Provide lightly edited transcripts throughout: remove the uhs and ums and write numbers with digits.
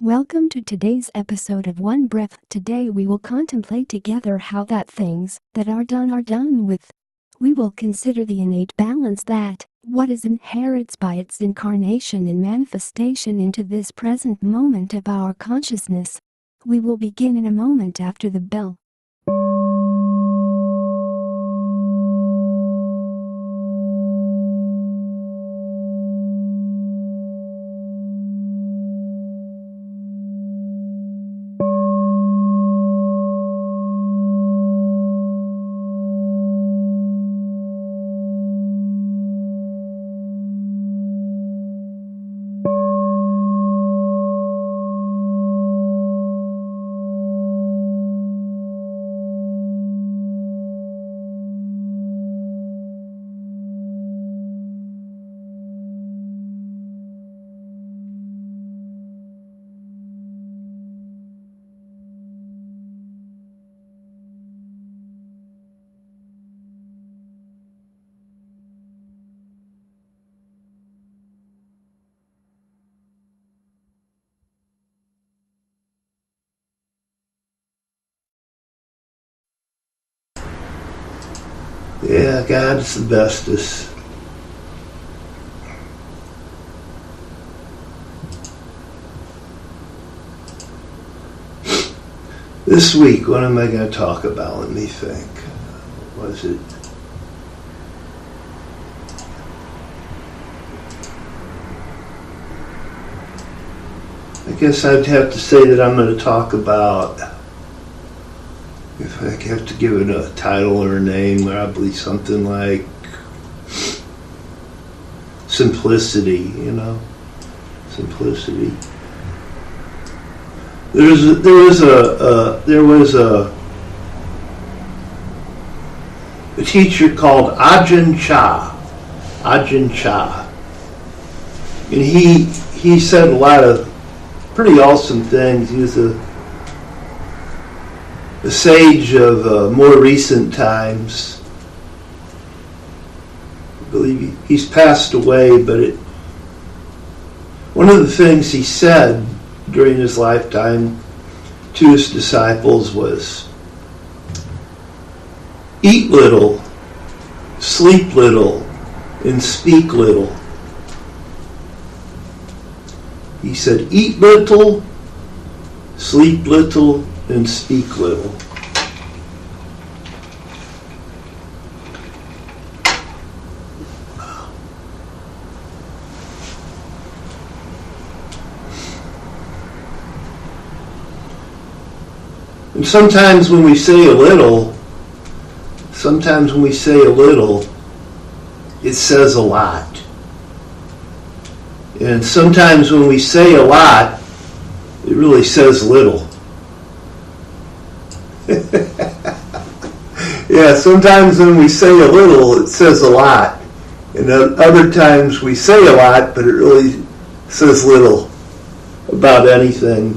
Welcome to today's episode of One Breath. Today we will contemplate together how that things that are done with. We will consider the innate balance that what is inherits by its incarnation and manifestation into this present moment of our consciousness. We will begin in a moment after the bell. Yeah, God's the bestest. This week, what am I going to talk about? Let me think. Was it? I guess I'd have to say that I'm going to talk about, if I have to give it a title or a name, probably something like simplicity, simplicity. There was a teacher called Ajahn Chah, and he said a lot of pretty awesome things. He was a sage of more recent times. I believe he's passed away, but one of the things he said during his lifetime to his disciples was, eat little, sleep little, and speak little. He said, eat little, sleep little, and speak little. And sometimes when we say a little, it says a lot. And sometimes when we say a lot, it really says little. Yeah, sometimes when we say a little, it says a lot. And other times we say a lot, but it really says little about anything.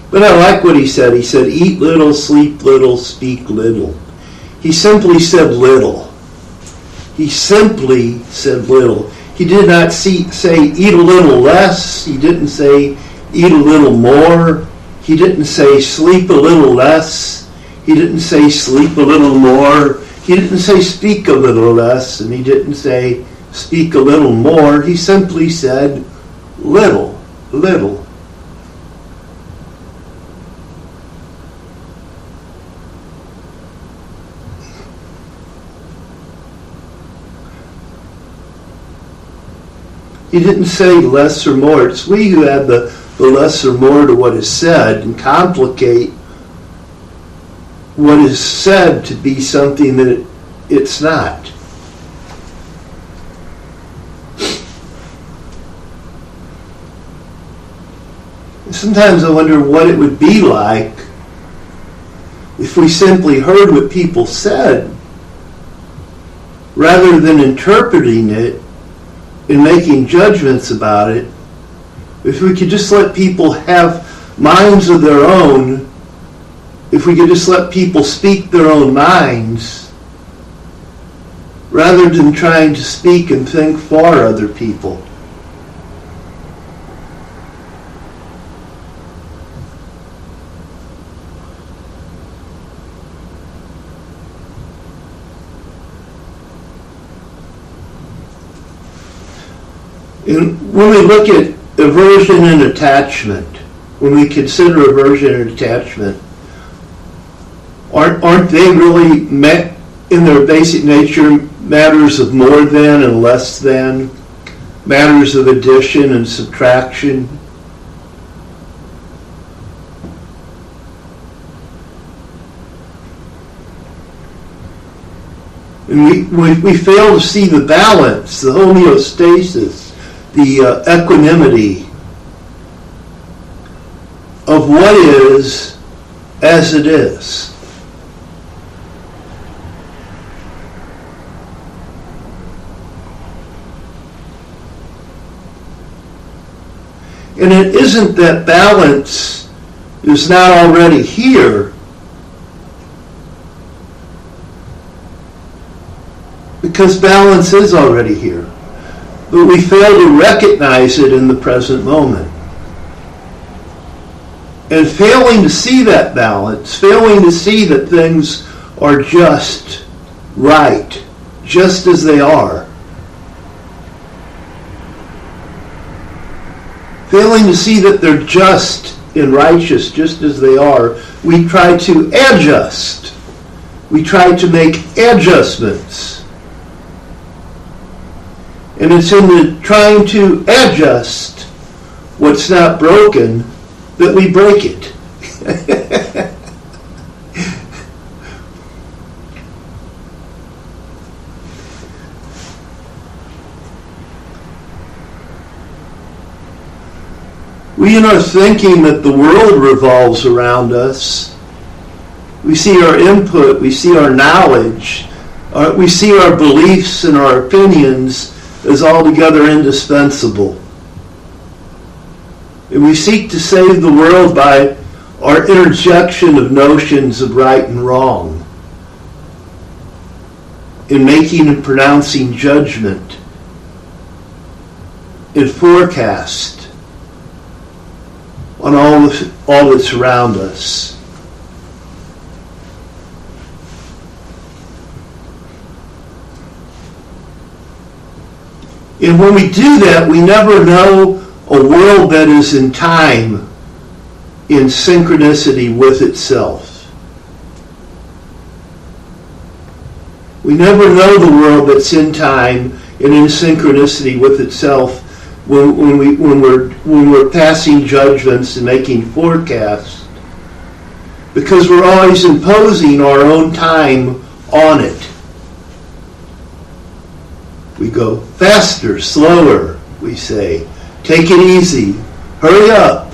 But I like what he said. He said, eat little, sleep little, speak little. He simply said little. He simply said little. He did not say eat a little less. He didn't say eat a little more. He didn't say sleep a little less. He didn't say sleep a little more. He didn't say speak a little less. And he didn't say speak a little more. He simply said little, little. He didn't say less or more. It's we who add the less or more to what is said and complicate what is said to be something that it's not. Sometimes I wonder what it would be like if we simply heard what people said rather than interpreting it and making judgments about it. If we could just let people have minds of their own, if we could just let people speak their own minds rather than trying to speak and think for other people. And when we look at aversion and attachment, when we consider aversion and attachment, aren't they really in their basic nature matters of more than and less than, matters of addition and subtraction? And we fail to see the balance, the homeostasis, the equanimity of what is as it is. And it isn't that balance is not already here, because balance is already here. But we fail to recognize it in the present moment. And failing to see that balance, failing to see that things are just right, just as they are, failing to see that they're just and righteous just as they are, we try to adjust. We try to make adjustments. And it's in the trying to adjust what's not broken that we break it. We, in our thinking that the world revolves around us, we see our input, we see our knowledge, we see our beliefs and our opinions as altogether indispensable. And we seek to save the world by our interjection of notions of right and wrong, in making and pronouncing judgment, in forecast on all that's around us. And when we do that, we never know a world that is in time, in synchronicity with itself. We never know the world that's in time and in synchronicity with itself when we're passing judgments and making forecasts, because we're always imposing our own time on it. We go faster, slower, we say. Take it easy. Hurry up.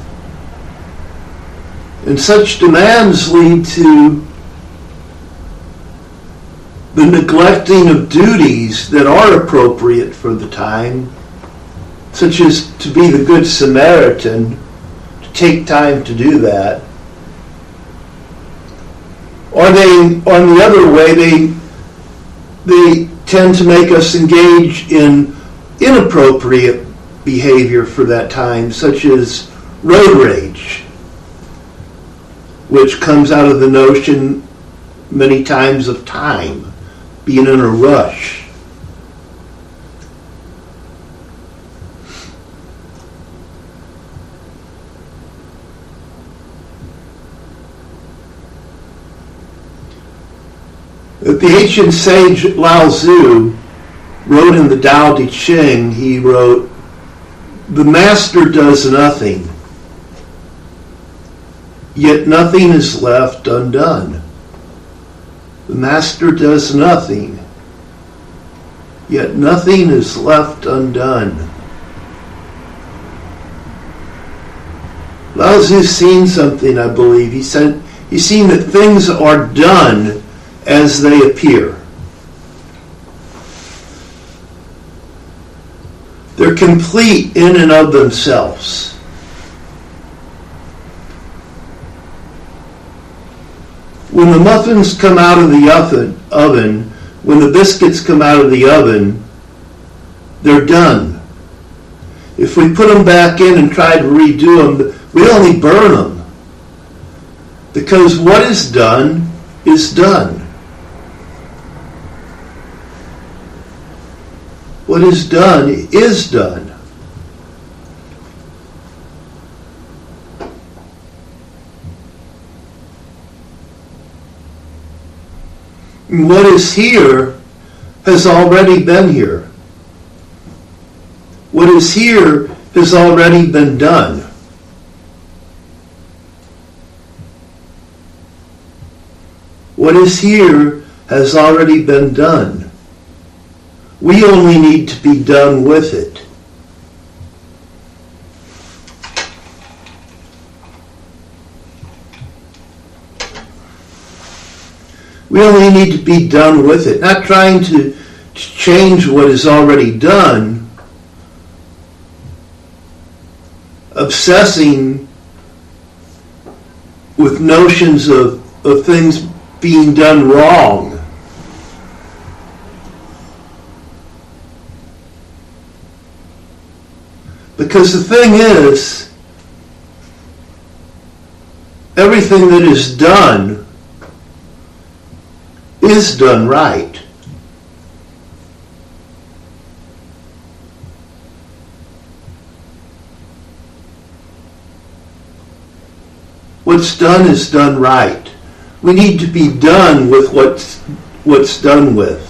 And such demands lead to the neglecting of duties that are appropriate for the time, such as to be the Good Samaritan, to take time to do that. Or they, on the other way, they tend to make us engage in inappropriate behavior for that time, such as road rage, which comes out of the notion many times of time, being in a rush. The ancient sage Lao Tzu wrote in the Tao Te Ching, he wrote, "The master does nothing, yet nothing is left undone." The master does nothing, yet nothing is left undone. Lao Tzu's seen something, I believe. He said he's seen that things are done as they appear. They're complete in and of themselves. When the muffins come out of the oven, when the biscuits come out of the oven, they're done. If we put them back in and try to redo them, we only burn them. Because what is done is done. What is done is done. And what is here has already been here. What is here has already been done. What is here has already been done. We only need to be done with it. We only need to be done with it, not trying to change what is already done, obsessing with notions of things being done wrong. Because the thing is, everything that is done right. What's done is done right. We need to be done with what's done with.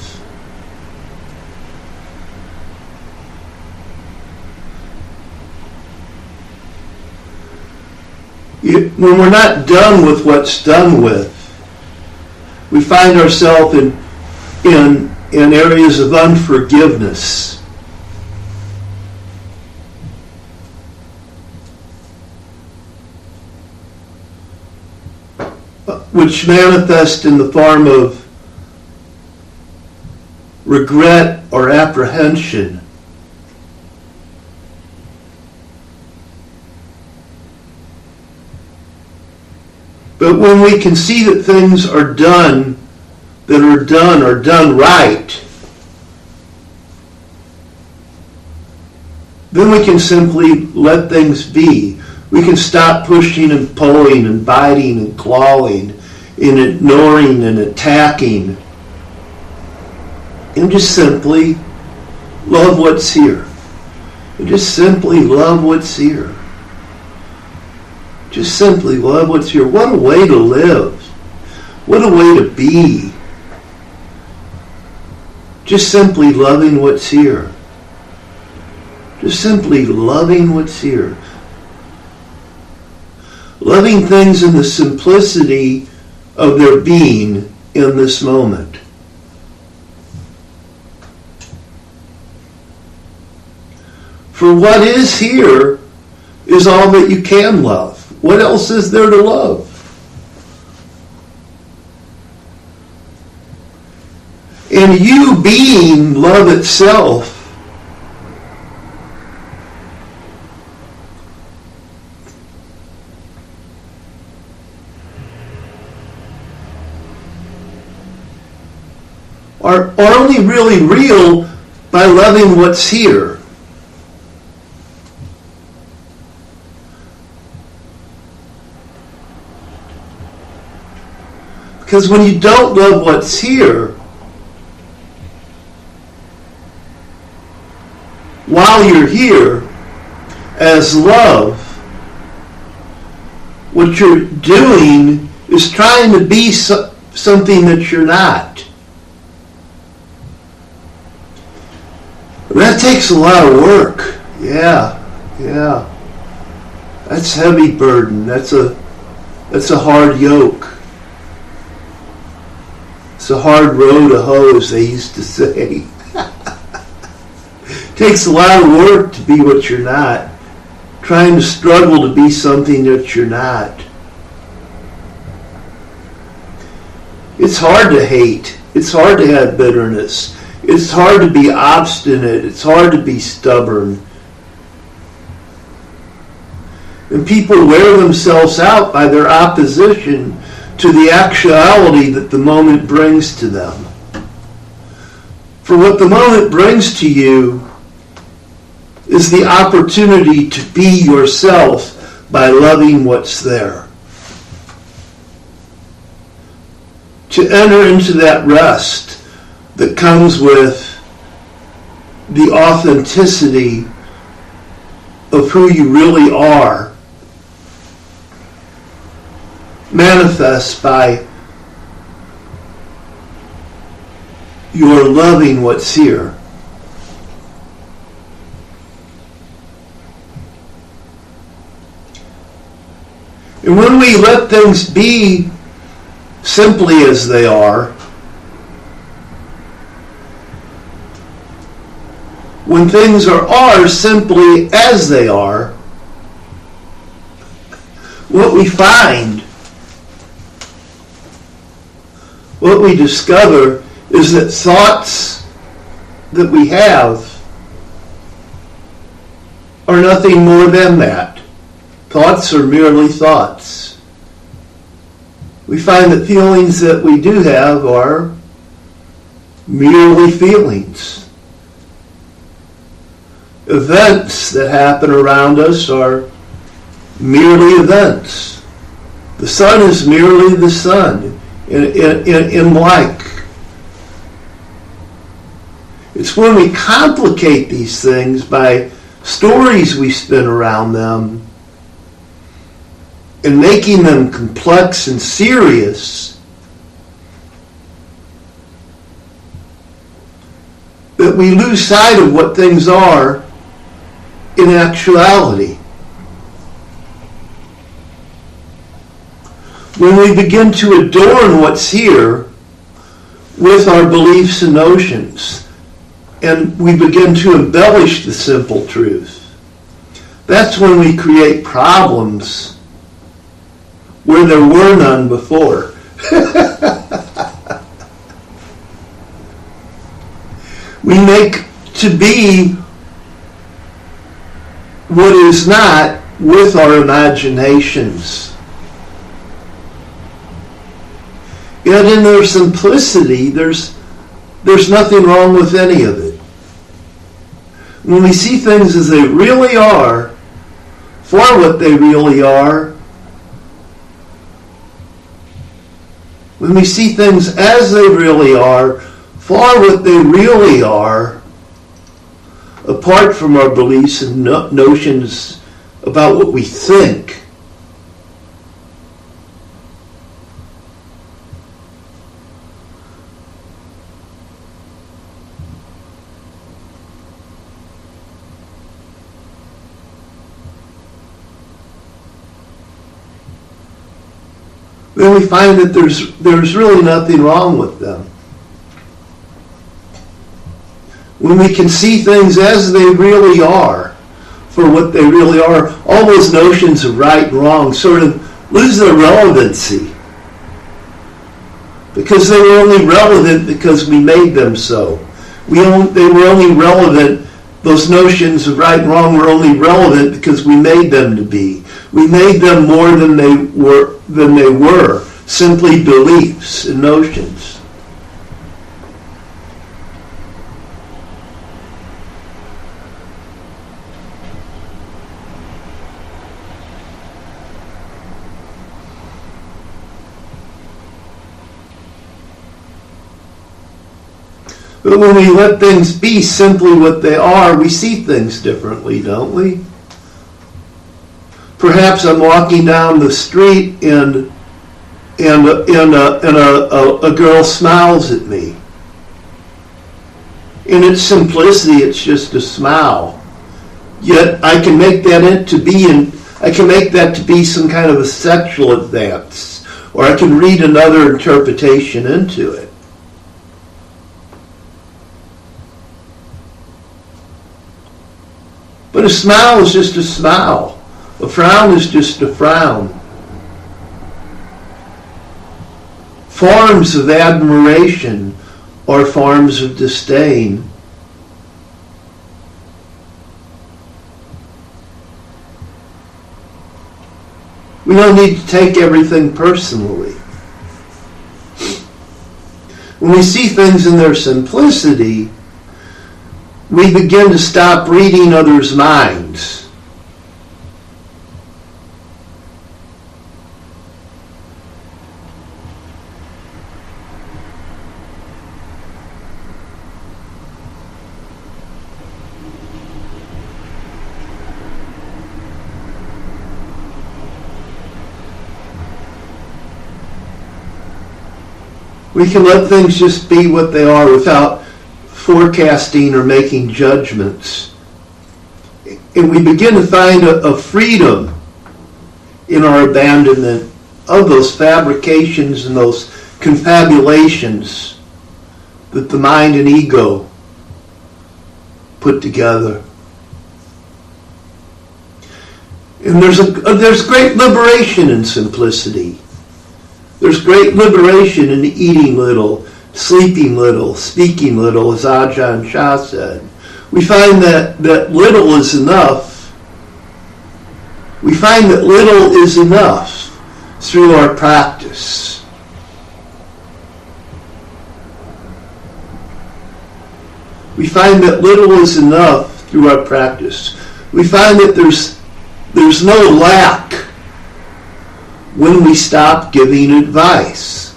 When we're not done with what's done with, we find ourselves in areas of unforgiveness. Which manifest in the form of regret or apprehension. But when we can see that things are done right, then we can simply let things be. We can stop pushing and pulling and biting and clawing and ignoring and attacking, and just simply love what's here. And just simply love what's here. Just simply love what's here. What a way to live. What a way to be. Just simply loving what's here. Just simply loving what's here. Loving things in the simplicity of their being in this moment. For what is here is all that you can love. What else is there to love? And you being love itself, are only really real by loving what's here. Because when you don't love what's here, while you're here as love, what you're doing is trying to be something that you're not. That takes a lot of work. Yeah. That's heavy burden. That's a hard yoke. It's a hard row to hoe, as they used to say. Takes a lot of work to be what you're not. Trying to struggle to be something that you're not. It's hard to hate. It's hard to have bitterness. It's hard to be obstinate. It's hard to be stubborn. And people wear themselves out by their opposition to the actuality that the moment brings to them. For what the moment brings to you is the opportunity to be yourself by loving what's there. To enter into that rest that comes with the authenticity of who you really are, manifest by your loving what's here. And when we let things be simply as they are, when things are simply as they are, what we find, what we discover is that thoughts that we have are nothing more than that. Thoughts are merely thoughts. We find that feelings that we do have are merely feelings. Events that happen around us are merely events. The sun is merely the sun in like. It's when we complicate these things by stories we spin around them and making them complex and serious that we lose sight of what things are in actuality. When we begin to adorn what's here with our beliefs and notions, and we begin to embellish the simple truth, that's when we create problems where there were none before. We make to be what is not with our imaginations. Yet in their simplicity, there's nothing wrong with any of it. When we see things as they really are, for what they really are, when we see things as they really are, for what they really are, apart from our beliefs and notions about what we think, then we find that there's really nothing wrong with them. When we can see things as they really are, for what they really are, all those notions of right and wrong sort of lose their relevancy. Because they were only relevant because we made them so. They were only relevant, those notions of right and wrong were only relevant because we made them to be. We made them more than they were, simply beliefs and notions. But when we let things be simply what they are, we see things differently, don't we? Perhaps I'm walking down the street and a girl smiles at me. In its simplicity, it's just a smile. Yet I can make that to be some kind of a sexual advance, or I can read another interpretation into it. But a smile is just a smile. A frown is just a frown. Forms of admiration or forms of disdain. We don't need to take everything personally. When we see things in their simplicity, we begin to stop reading others' minds. We can let things just be what they are without forecasting or making judgments. And we begin to find a freedom in our abandonment of those fabrications and those confabulations that the mind and ego put together. And there's great liberation in simplicity. There's great liberation in eating little, sleeping little, speaking little, as Ajahn Chah said. We find that little is enough. We find that little is enough through our practice. We find that little is enough through our practice. We find that there's no lack when we stop giving advice.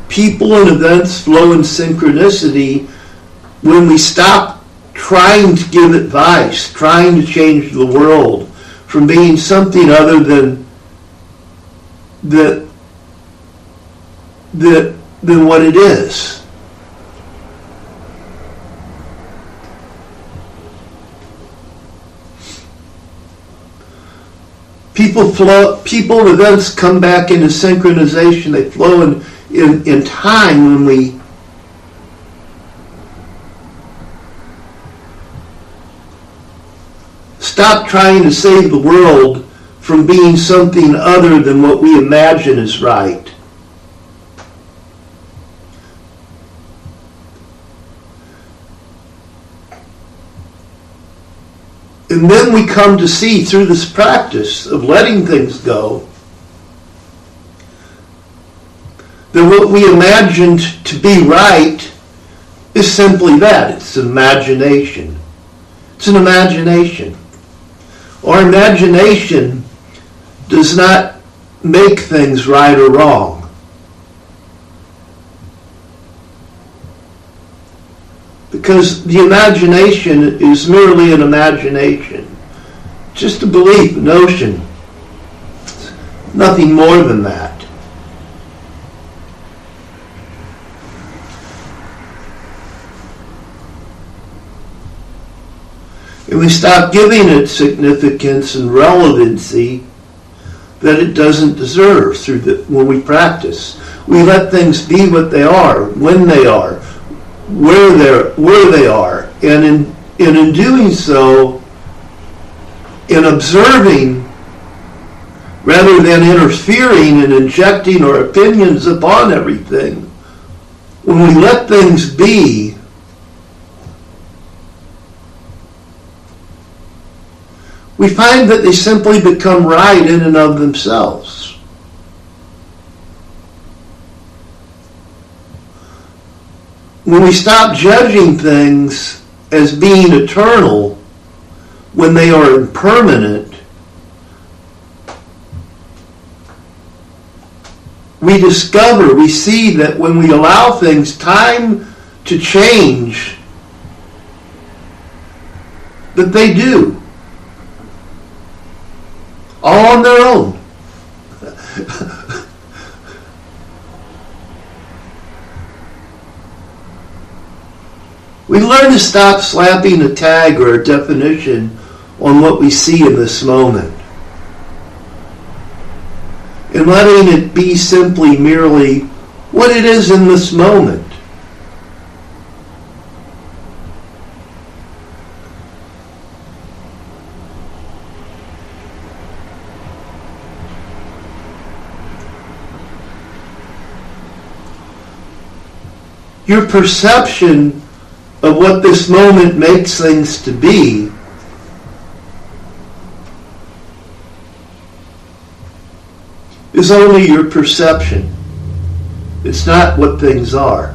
People and events flow in synchronicity when we stop trying to give advice, trying to change the world from being something other than what it is. People and events come back into synchronization. They flow in time when we stop trying to save the world from being something other than what we imagine is right. And then we come to see through this practice of letting things go that what we imagined to be right is simply that. It's imagination. It's an imagination. Our imagination does not make things right or wrong. Because the imagination is merely an imagination. Just a belief, a notion. Nothing more than that. And we stop giving it significance and relevancy that it doesn't deserve when we practice. We let things be what they are, when they are, where they are, and in doing so, in observing rather than interfering and injecting our opinions upon everything, when we let things be, we find that they simply become right in and of themselves. When we stop judging things as being eternal when they are impermanent, we see that when we allow things time to change, that they do. All on their own. We learn to stop slapping a tag or a definition on what we see in this moment, and letting it be simply merely what it is in this moment. Your perception of what this moment makes things to be is only your perception. It's not what things are.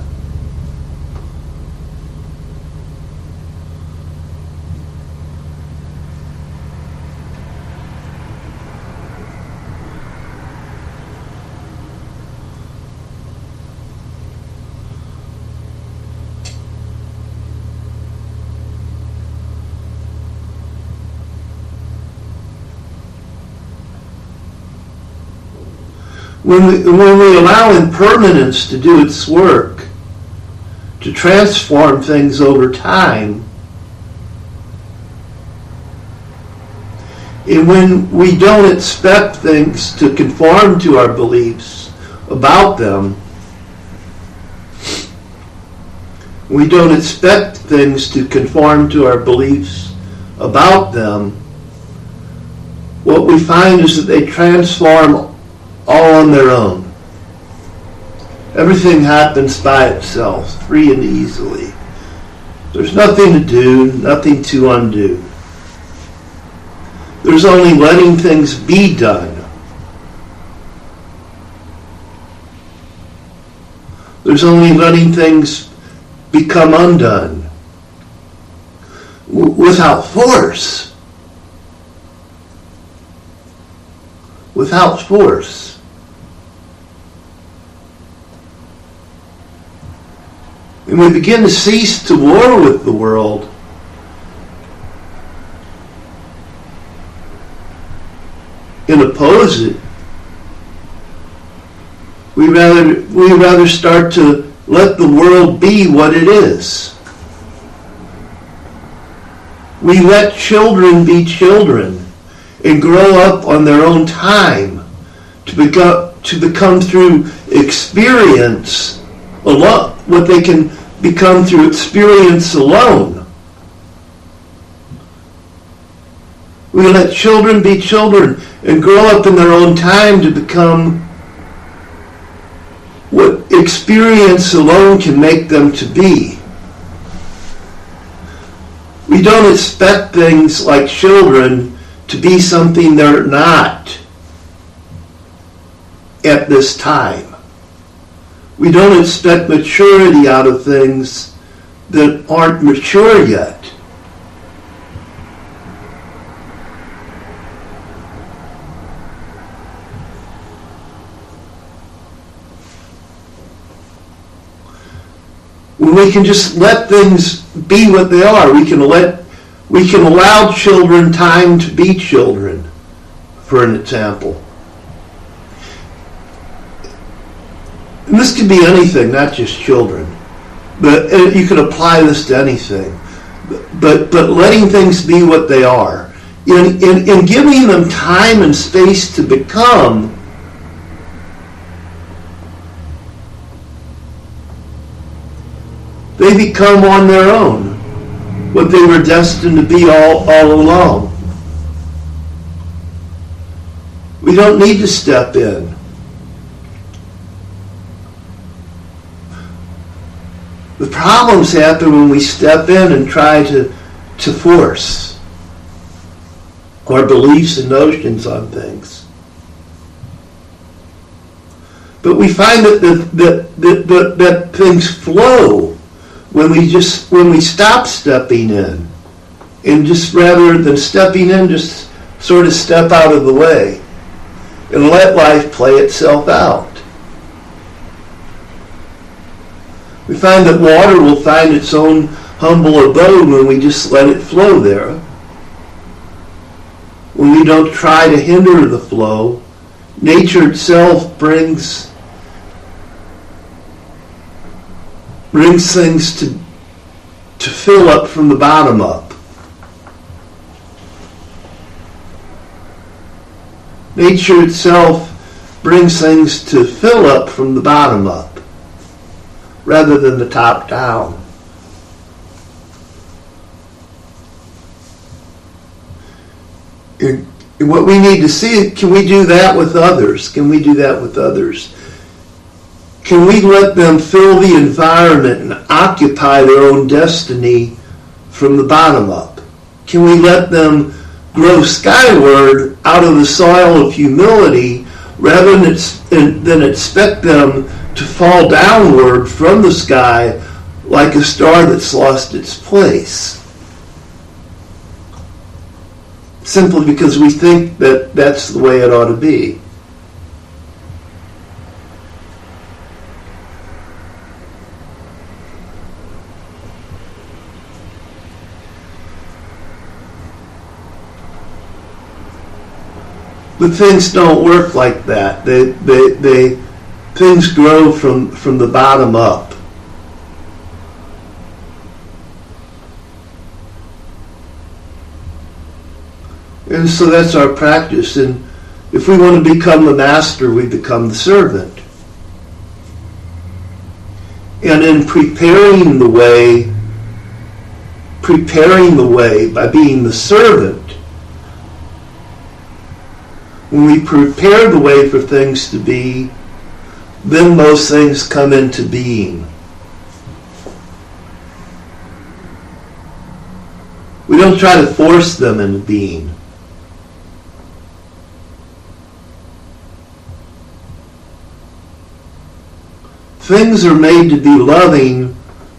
When we allow impermanence to do its work, to transform things over time, and when we don't expect things to conform to our beliefs about them, we don't expect things to conform to our beliefs about them, what we find is that they transform all on their own. Everything happens by itself, free and easily. There's nothing to do, nothing to undo. There's only letting things be done. There's only letting things become undone without force. Without force. And we begin to cease to war with the world. And oppose it. We rather start to let the world be what it is. We let children be children and grow up on their own time to become through experience alone, what they can become through experience alone. We let children be children and grow up in their own time to become what experience alone can make them to be. We don't expect things like children to be something they're not at this time. We don't expect maturity out of things that aren't mature yet. When we can just let things be what they are, we can allow children time to be children, for an example. And this can be anything, not just children. But you can apply this to anything. But letting things be what they are. In giving them time and space to become, they become on their own what they were destined to be all along. We don't need to step in. The problems happen when we step in and try to force our beliefs and notions on things. But we find that things flow when we stop stepping in, and just rather than stepping in, just sort of step out of the way and let life play itself out. We find that water will find its own humble abode when we just let it flow there. When we don't try to hinder the flow, nature itself brings things to fill up from the bottom up. Nature itself brings things to fill up from the bottom up, rather than the top down. And what we need to see, can we do that with others? Can we do that with others? Can we let them fill the environment and occupy their own destiny from the bottom up? Can we let them grow skyward out of the soil of humility rather than expect them to fall downward from the sky like a star that's lost its place? Simply because we think that that's the way it ought to be. But things don't work like that. Things grow from the bottom up. And so that's our practice. And if we want to become the master, we become the servant. And in preparing the way by being the servant, when we prepare the way for things to be, then those things come into being. We don't try to force them into being. Things are made to be loving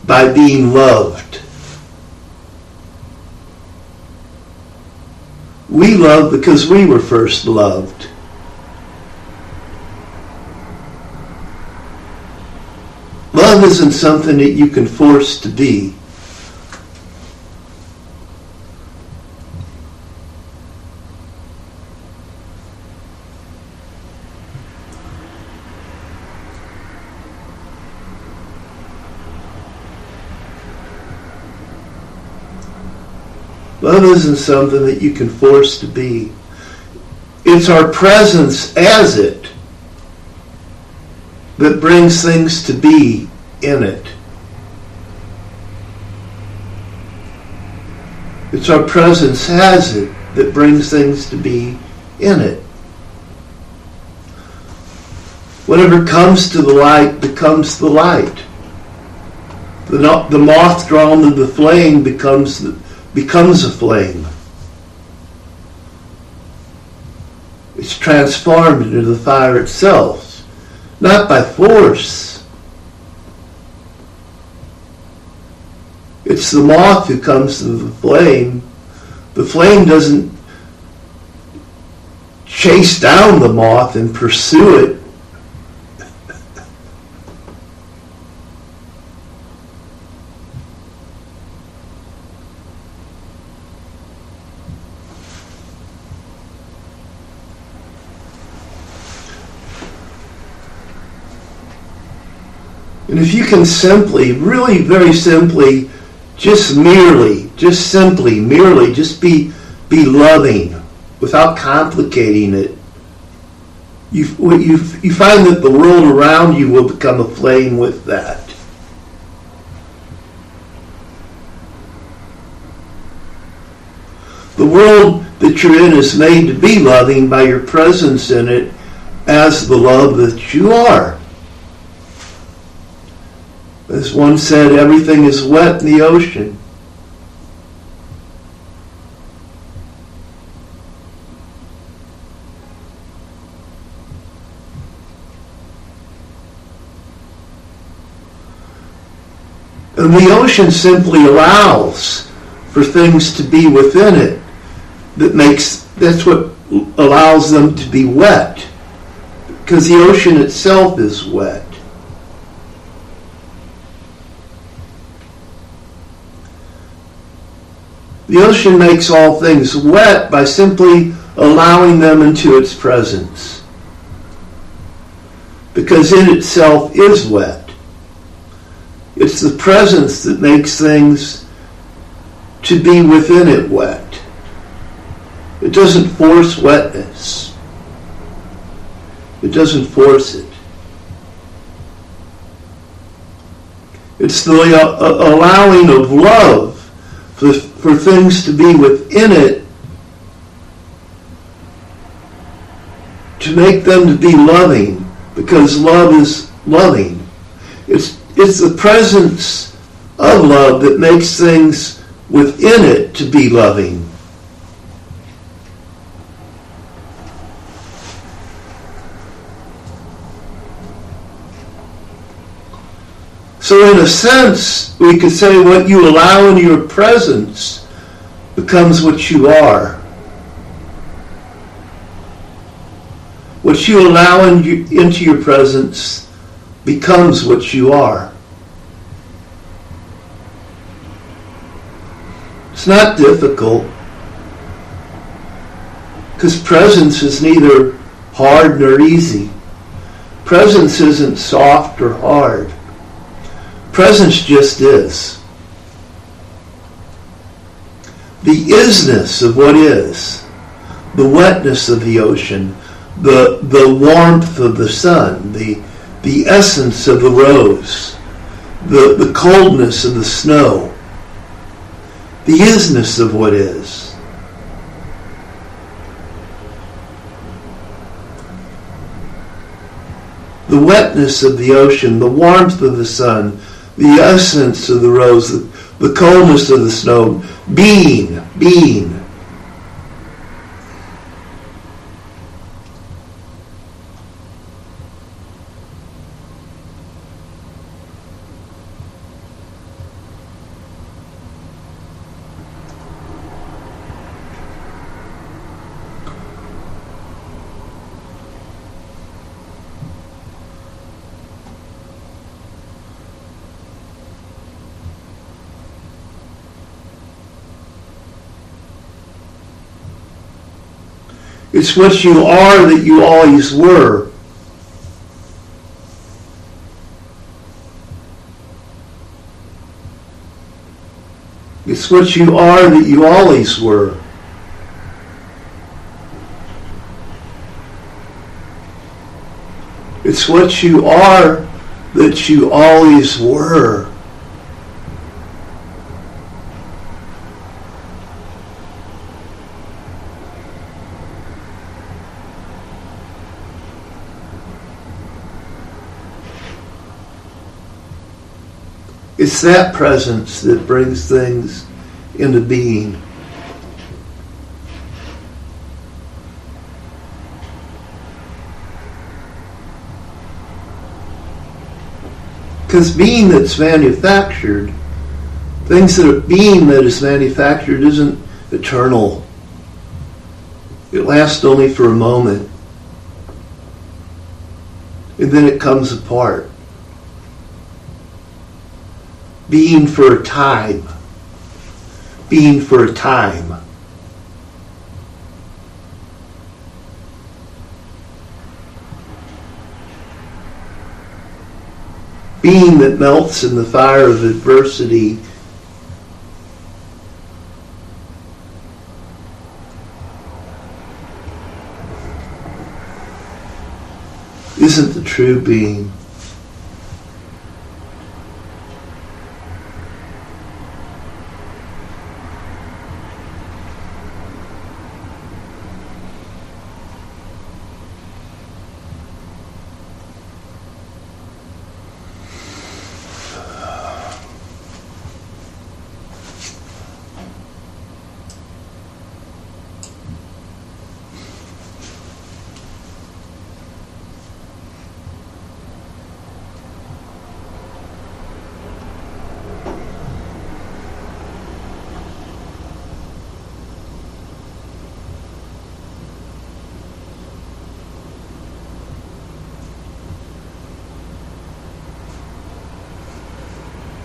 by being loved. We love because we were first loved. Love isn't something that you can force to be. Love isn't something that you can force to be. It's our presence as it that brings things to be in it. It's our presence as it that brings things to be in it. Whatever comes to the light becomes the light. The moth drawn to the flame becomes a flame. It's transformed into the fire itself, not by force. It's the moth who comes to the flame. The flame doesn't chase down the moth and pursue it. And if you can simply, really very simply, just merely be loving without complicating it, you find that the world around you will become aflame with that. The world that you're in is made to be loving by your presence in it as the love that you are. As one said, everything is wet in the ocean. And the ocean simply allows for things to be within it. That's what allows them to be wet. Because the ocean itself is wet. The ocean makes all things wet by simply allowing them into its presence. Because it itself is wet. It's the presence that makes things to be within it wet. It doesn't force wetness. It doesn't force it. It's the allowing of love for things to be within it, to make them to be loving, because love is loving. It's the presence of love that makes things within it to be loving. So in a sense, we could say what you allow in your presence becomes what you are. What you allow into your presence becomes what you are. It's not difficult. Because presence is neither hard nor easy. Presence isn't soft or hard. Presence just is. The isness of what is, the wetness of the ocean, the warmth of the sun, the essence of the rose, the coldness of the snow, the isness of what is. The wetness of the ocean, the warmth of the sun, the essence of the rose, the coldness of the snow, being. It's what you are that you always were. It's what you are that you always were. It's what you are that you always were. It's that presence that brings things into being. Because being that's manufactured, being that is manufactured isn't eternal. It lasts only for a moment. And then it comes apart. Being for a time. Being for a time. Being that melts in the fire of adversity. Isn't the true being.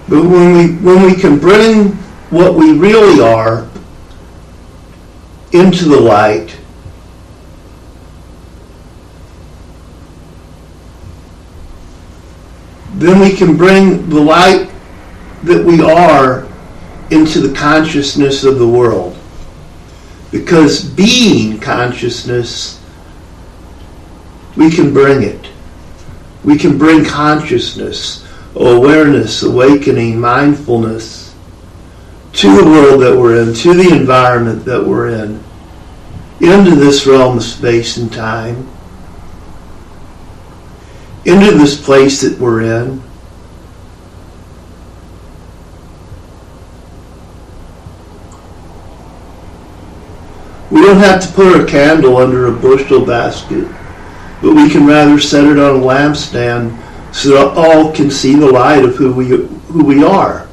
But when we can bring what we really are into the light, then we can bring the light that we are into the consciousness of the world. Because being consciousness, we can bring it. We can bring consciousness, awareness, awakening, mindfulness to the world that we're in, to the environment that we're in, into this realm of space and time, into this place that we're in. We don't have to put our candle under a bushel basket, but we can rather set it on a lampstand so that all can see the light of who we are.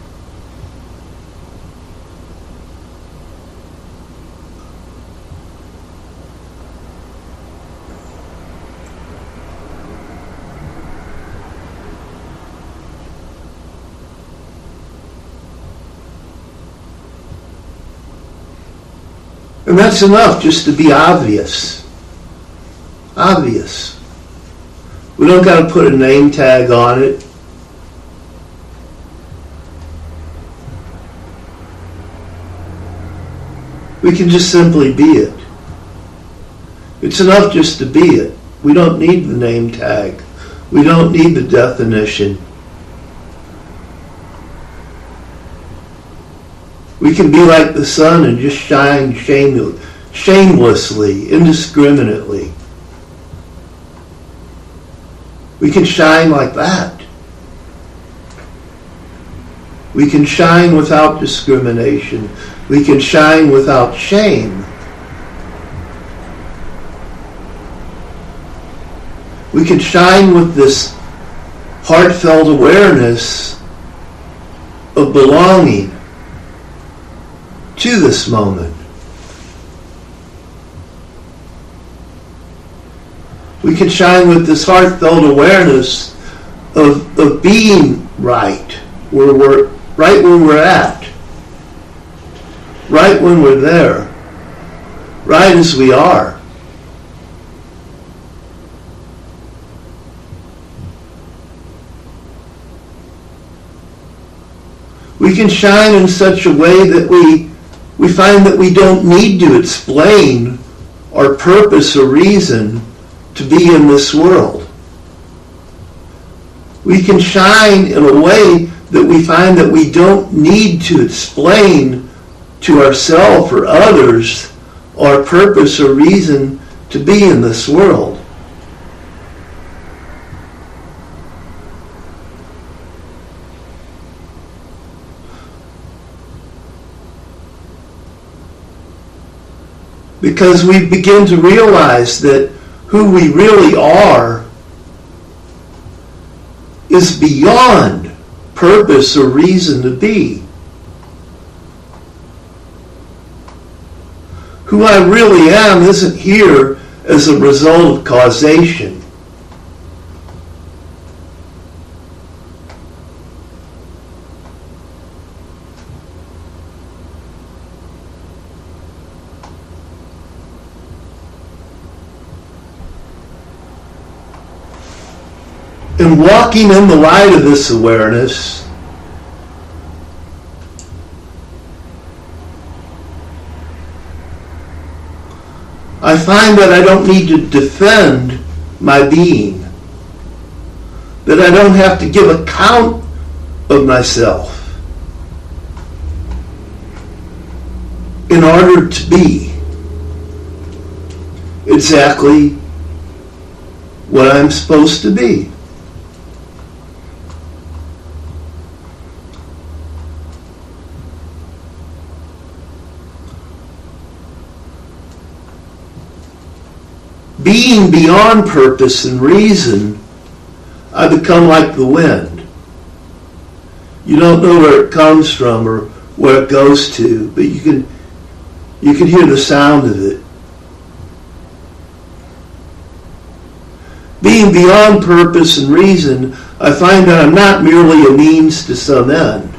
And that's enough just to be obvious. Obvious. We don't got to put a name tag on it. We can just simply be it. It's enough just to be it. We don't need the name tag. We don't need the definition. We can be like the sun and just shine shamelessly, indiscriminately. We can shine like that. We can shine without discrimination. We can shine without shame. We can shine with this heartfelt awareness of belonging to this moment. We can shine with this heartfelt awareness of being right where we're at. Right when we're there. Right as we are. We can shine in such a way that we find that we don't need to explain our purpose or reason to be in this world. We can shine in a way that we find that we don't need to explain to ourselves or others our purpose or reason to be in this world. Because we begin to realize that who we really are is beyond purpose or reason to be. Who I really am isn't here as a result of causation. And walking in the light of this awareness, I find that I don't need to defend my being. That I don't have to give account of myself in order to be exactly what I'm supposed to be. Being beyond purpose and reason, I become like the wind. You don't know where it comes from or where it goes to, but you can hear the sound of it. Being beyond purpose and reason, I find that I'm not merely a means to some end.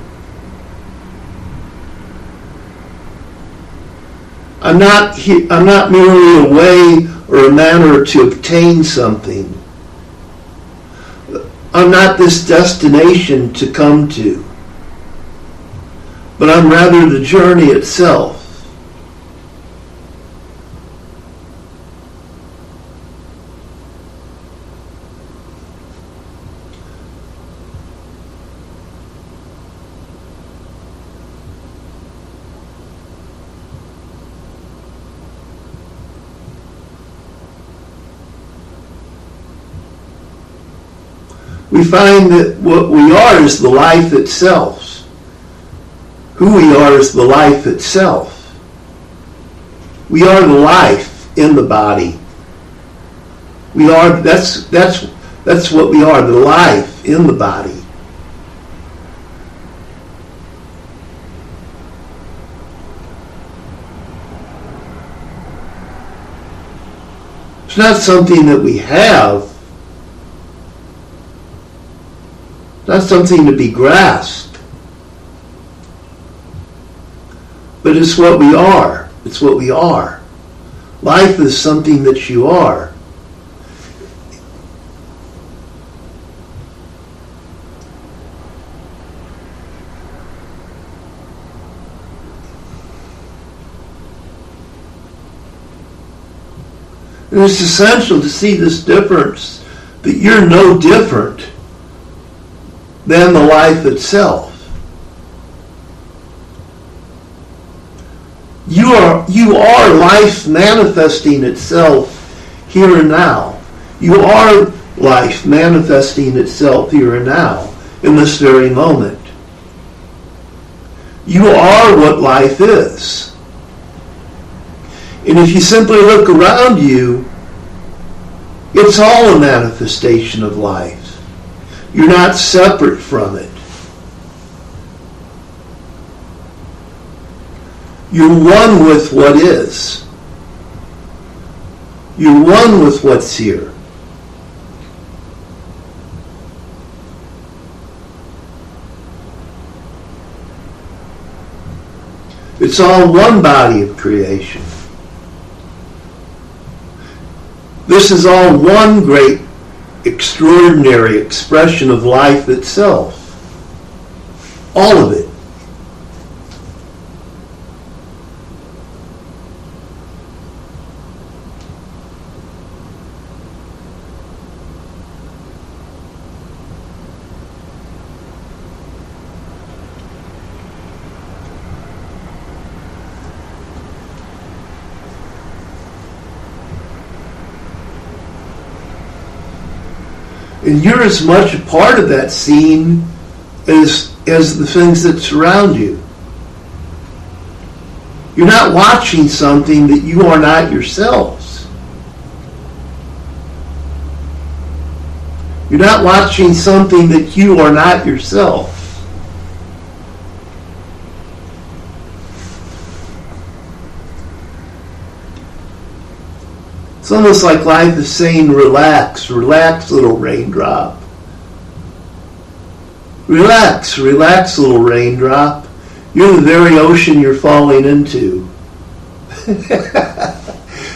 I'm not merely a way or a manner to obtain something. I'm not this destination to come to, but I'm rather the journey itself. We find that what we are is the life itself. Who we are is the life itself. We are the life in the body. We are. That's what we are. The life in the body. It's not something that we have. Not something to be grasped, but it's what we are. It's what we are. Life is something that you are. And it's essential to see this difference, that you're no different than the life itself. You are life manifesting itself here and now. You are life manifesting itself here and now, in this very moment. You are what life is. And if you simply look around you, it's all a manifestation of life. You're not separate from it. You're one with what is. You're one with what's here. It's all one body of creation. This is all one great, extraordinary expression of life itself. All of it. And you're as much a part of that scene as the things that surround you. You're not watching something that you are not yourselves. You're not watching something that you are not yourself. It's almost like life is saying, relax, relax, little raindrop. Relax, relax, little raindrop. You're the very ocean you're falling into.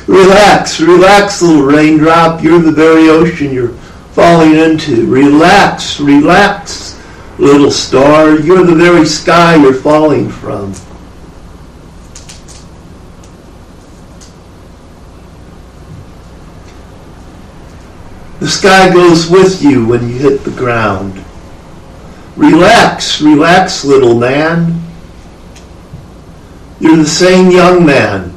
Relax, relax, little raindrop. You're the very ocean you're falling into. Relax, relax, little star. You're the very sky you're falling from. The sky goes with you when you hit the ground. Relax, relax, little man. You're the same young man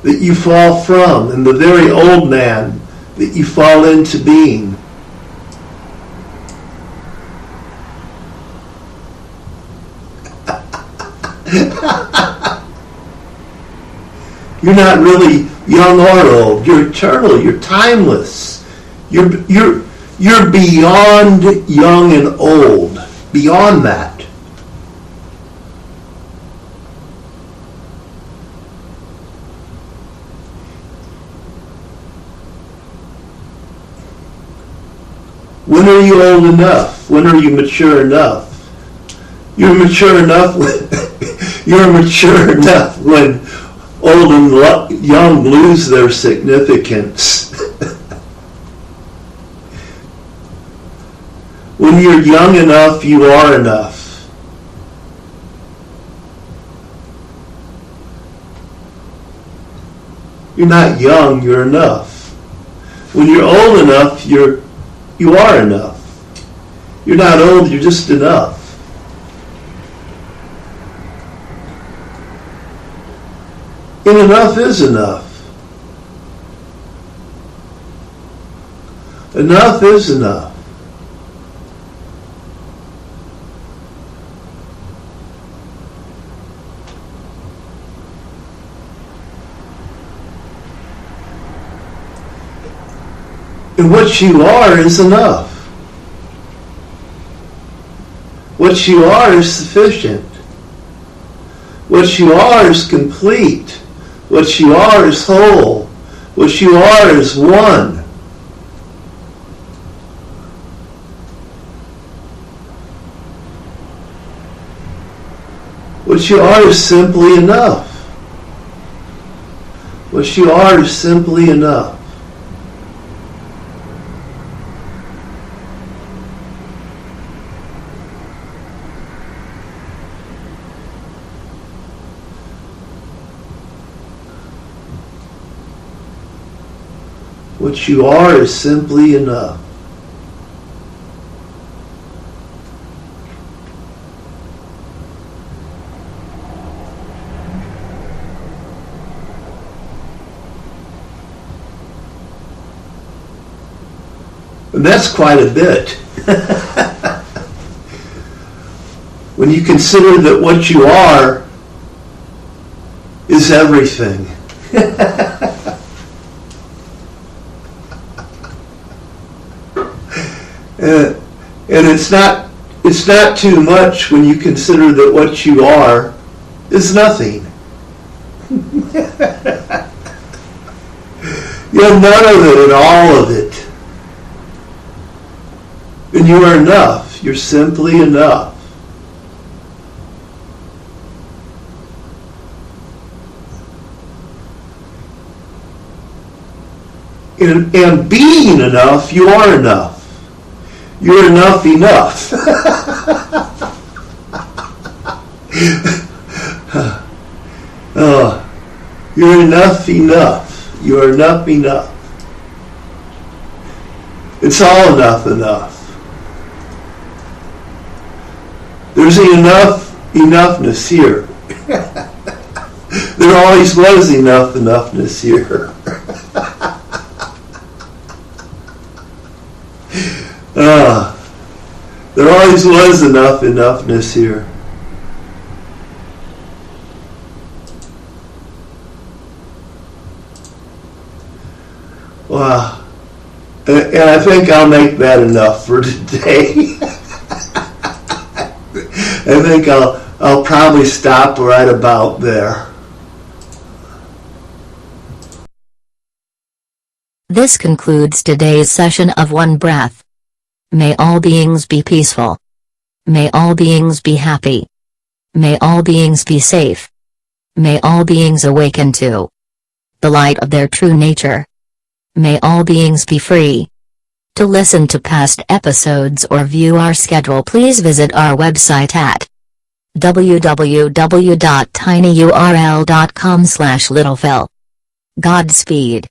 that you fall from, and the very old man that you fall into being. You're not really young or old. You're eternal. You're timeless. You're beyond young and old. Beyond that. When are you old enough? When are you mature enough? You're mature enough when old and young lose their significance. When you're young enough, you are enough. You're not young, you're enough. When you're old enough, you are enough. You're not old, you're just enough. And enough is enough. Enough is enough. And what you are is enough. What you are is sufficient. What you are is complete. What you are is whole. What you are is one. What you are is simply enough. What you are is simply enough. What you are is simply enough. And that's quite a bit. When you consider that what you are is everything. And it's not too much when you consider that what you are is nothing. You have none of it and all of it. And you are enough. You're simply enough. And being enough, you are enough. You're enough. You're enough. You are enough. It's all enough. There's enoughness here. There always was enoughness here. There always was enoughness here. Wow. And I think I'll make that enough for today. I think I'll probably stop right about there. This concludes today's session of One Breath. May all beings be peaceful. May all beings be happy. May all beings be safe. May all beings awaken to the light of their true nature. May all beings be free. To listen to past episodes or view our schedule, please visit our website at www.tinyurl.com/littlephil. Godspeed.